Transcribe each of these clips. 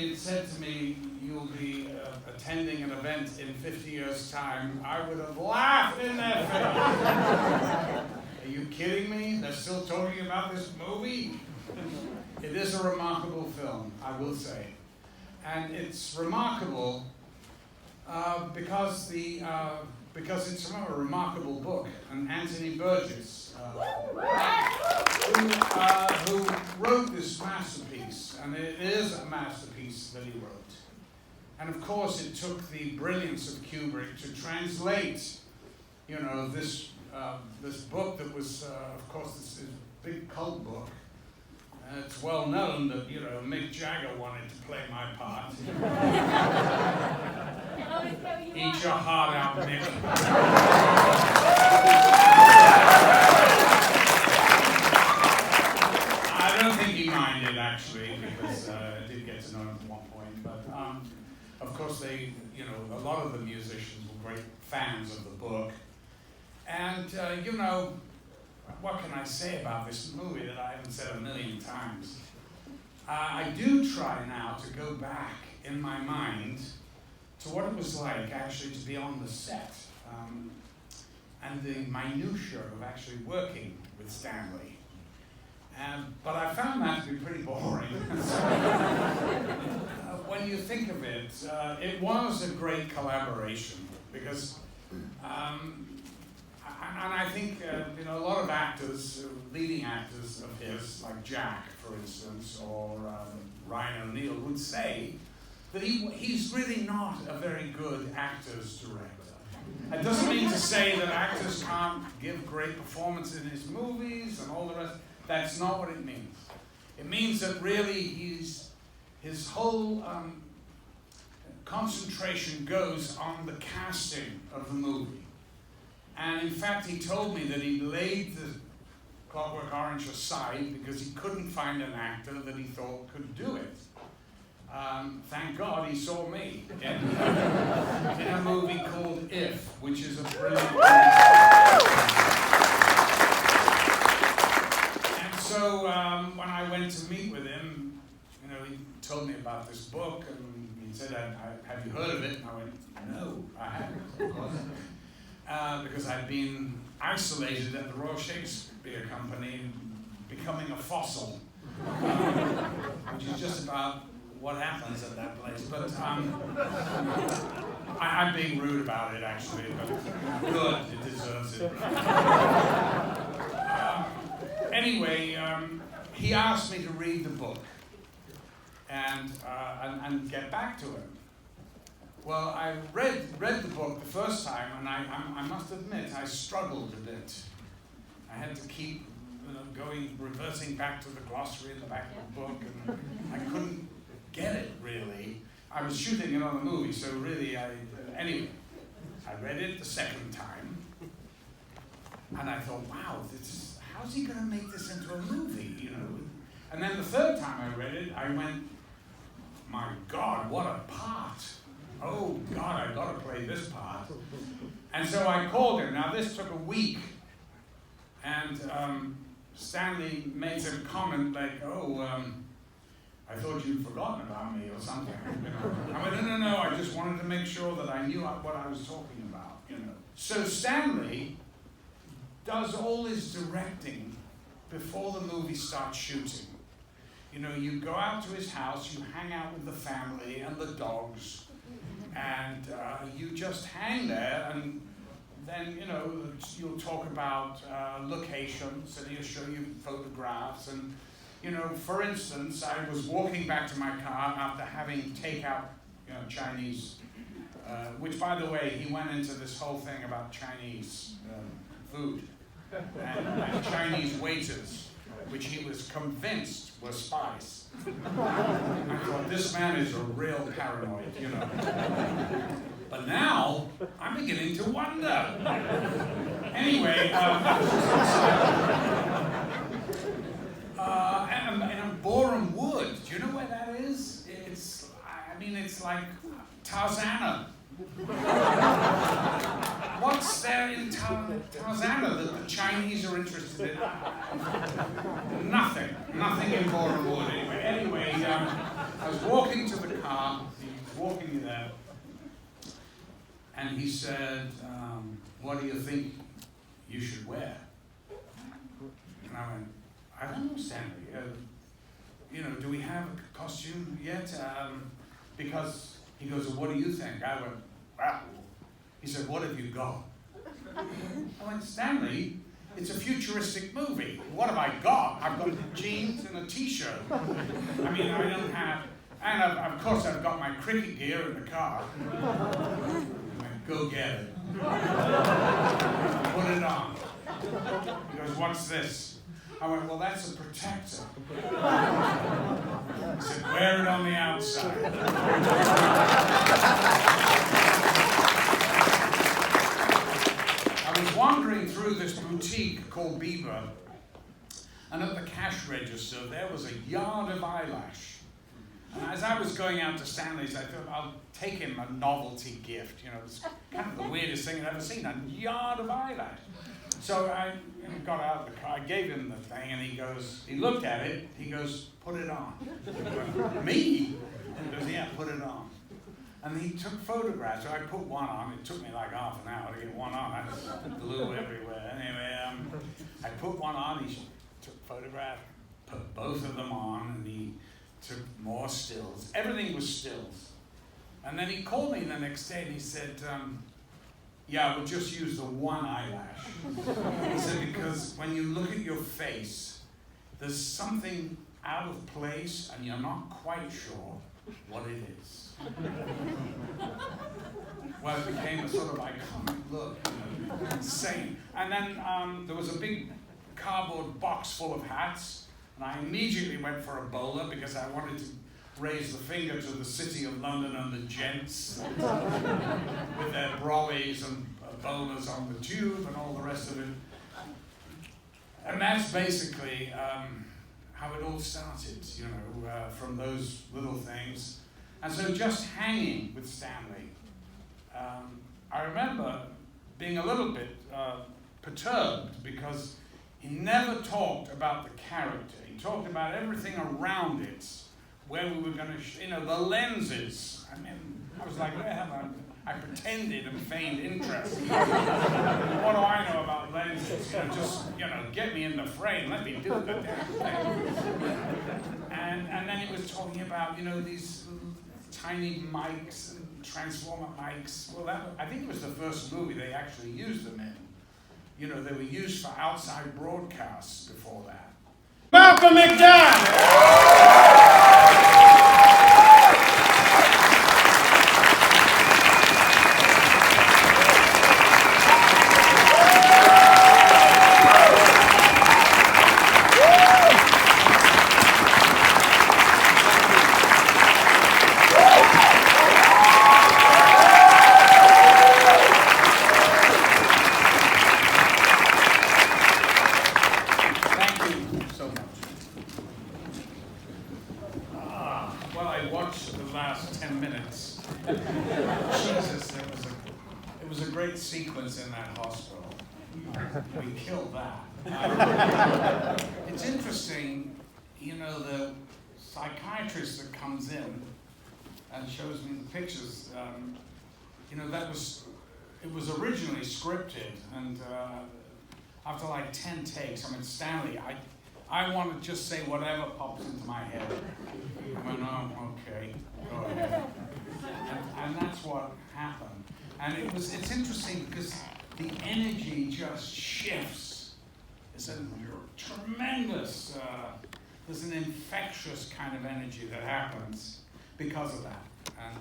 had said to me, you'll be attending an event in 50 years' time, I would have laughed in their face. Are you kidding me? They're still talking about this movie? It is a remarkable film, I will say. And it's remarkable because it's from a remarkable book, and Anthony Burgess, who wrote this masterpiece, and it is a masterpiece that he wrote. And of course, it took the brilliance of Kubrick to translate, you know, this book that was, of course, this is a big cult book. It's well known that, you know, Mick Jagger wanted to play my part. Eat your heart out, Mick. I don't think he minded, actually, because I did get to know him at one point. But, of course, they, you know, a lot of the musicians were great fans of the book. And, you know, what can I say about this movie that I haven't said a million times? I do try now to go back in my mind to what it was like actually to be on the set and the minutiae of actually working with Stanley. But I found that to be pretty boring. When you think of it, it was a great collaboration because and I think, you know, a lot of actors, leading actors of his, like Jack, for instance, or Ryan O'Neal, would say that he's really not a very good actor's director. It doesn't mean to say that actors can't give great performances in his movies and all the rest. That's not what it means. It means that really his whole concentration goes on the casting of the movie. And in fact, he told me that he laid the Clockwork Orange aside because he couldn't find an actor that he thought could do it. Thank God he saw me in a movie called If, which is a brilliant movie. And so when I went to meet with him, you know, he told me about this book, and he said, have you heard of it? And I went, no, I haven't, of course. Because I'd been isolated at the Royal Shakespeare Company, becoming a fossil, which is just about what happens at that place. But I'm being rude about it, actually, but good, it deserves it. Anyway, he asked me to read the book and get back to him. Well, I read the book the first time, and I must admit, I struggled a bit. I had to keep reversing back to the glossary in the back of the book, and I couldn't get it, really. I was shooting it on a movie, so really, anyway, I read it the second time, and I thought, wow, how's he going to make this into a movie, you know? And then the third time I read it, I went, my God, what a part. Oh, God, I've got to play this part. And so I called him. Now, this took a week. And Stanley made some comment like, I thought you'd forgotten about me or something. You know? I went, no, I just wanted to make sure that I knew what I was talking about, you know. So Stanley does all his directing before the movie starts shooting. You know, you go out to his house, you hang out with the family and the dogs, and you just hang there, and then, you know, you'll talk about locations, and he'll show you photographs, and, you know, for instance, I was walking back to my car after having takeout, you know, Chinese, which, by the way, he went into this whole thing about Chinese food and Chinese waiters, which he was convinced were spies. I thought, this man is a real paranoid, you know. But now, I'm beginning to wonder. Anyway, and Boreham Wood, do you know where that is? It's like Tarzana. What's there in Tarzana that the Chinese are interested in? Nothing in Boreham Wood. Anyway, I was walking to the car, he was walking there, and he said, what do you think you should wear? And I went, I don't know, Stanley. Do we have a costume yet? Because he goes, well, what do you think? I went, wow. He said, what have you got? I went, Stanley, it's a futuristic movie. What have I got? I've got jeans and a t-shirt. I mean, I don't have, and of course I've got my cricket gear in the car. I went, go get it. Put it on. He goes, what's this? I went, well, that's a protector. He said, wear it on the outside. I was wandering through this boutique called Bieber, and at the cash register, there was a yard of eyelash. And as I was going out to Stanley's, I thought, I'll take him a novelty gift. It's kind of the weirdest thing I've ever seen, a yard of eyelash. So I got out of the car, I gave him the thing, and he looked at it, he goes, put it on. Me? He goes, yeah, put it on. And he took photographs, so I put one on. It took me like half an hour to get one on. I had glue everywhere. Anyway, I put one on, he took photographs, put both of them on, and he took more stills. Everything was stills. And then he called me the next day and he said, yeah, we'll just use the one eyelash. He said, because when you look at your face, there's something out of place and you're not quite sure what it is. Well, it became a sort of iconic look, insane. And then there was a big cardboard box full of hats, and I immediately went for a bowler because I wanted to raise the finger to the City of London and the gents with their brollies and bowlers on the tube and all the rest of it. And that's basically how it all started, from those little things. And so just hanging with Stanley, I remember being a little bit perturbed because he never talked about the character. He talked about everything around it, where we were going to, the lenses. I mean, I was like, I pretended and feigned interest. What do I know about lenses? Get me in the frame, let me do the damn thing. And then it was talking about, these tiny mics and transformer mics. Well, I think it was the first movie they actually used them in. They were used for outside broadcasts before that. Malcolm McDowell! Sequence in that hospital. We killed that. It's interesting, the psychiatrist that comes in and shows me the pictures, it was originally scripted, and after like 10 takes, Stanley, I want to just say whatever pops into my head. I went, oh, okay, go ahead. And that's what happened. And it's interesting because the energy just shifts. It's a tremendous, there's an infectious kind of energy that happens because of that. And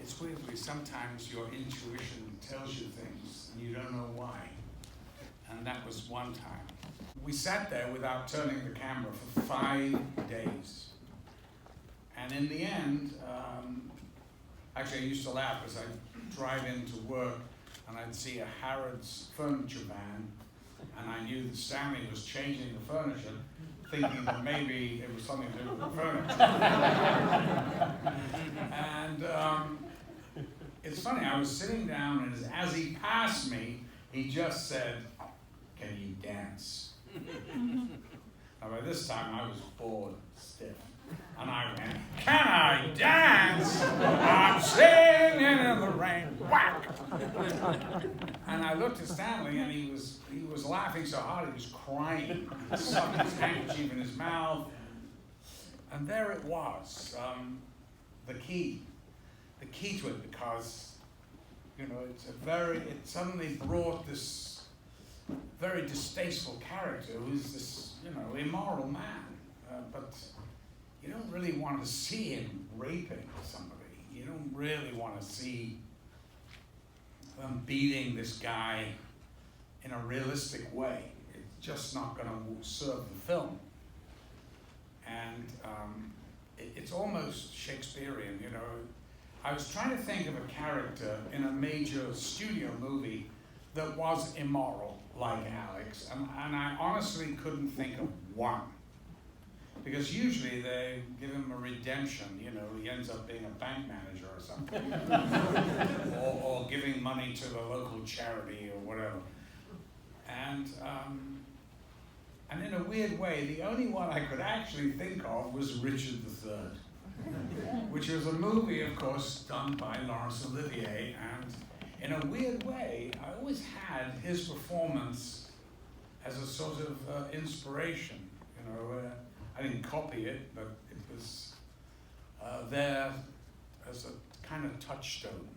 it's weirdly, sometimes your intuition tells you things and you don't know why. And that was one time. We sat there without turning the camera for 5 days. And in the end, actually I used to laugh as I'd drive into work and I'd see a Harrods furniture van, and I knew that Stanley was changing the furniture, thinking that maybe it was something to do with the furniture. And it's funny, I was sitting down, and as he passed me, he just said, "Can you dance?" Now by this time I was bored stiff. And I went, can I dance? I'm singing in the rain. Whack! And I looked at Stanley, and he was laughing so hard he was crying. He stuck his handkerchief in his mouth. And there it was, the key to it, because, you know, it suddenly brought this very distasteful character who's this, you know, immoral man. But you don't really want to see him raping somebody. You don't really want to see them beating this guy in a realistic way. It's just not going to serve the film. And it's almost Shakespearean, you know. I was trying to think of a character in a major studio movie that was immoral, like Alex, and I honestly couldn't think of one. Because usually they give him a redemption, you know, he ends up being a bank manager or something. or giving money to the local charity or whatever. And in a weird way, the only one I could actually think of was Richard III, which was a movie, of course, done by Laurence Olivier. And in a weird way, I always had his performance as a sort of inspiration, you know. I didn't copy it, but it was there as a kind of touchstone.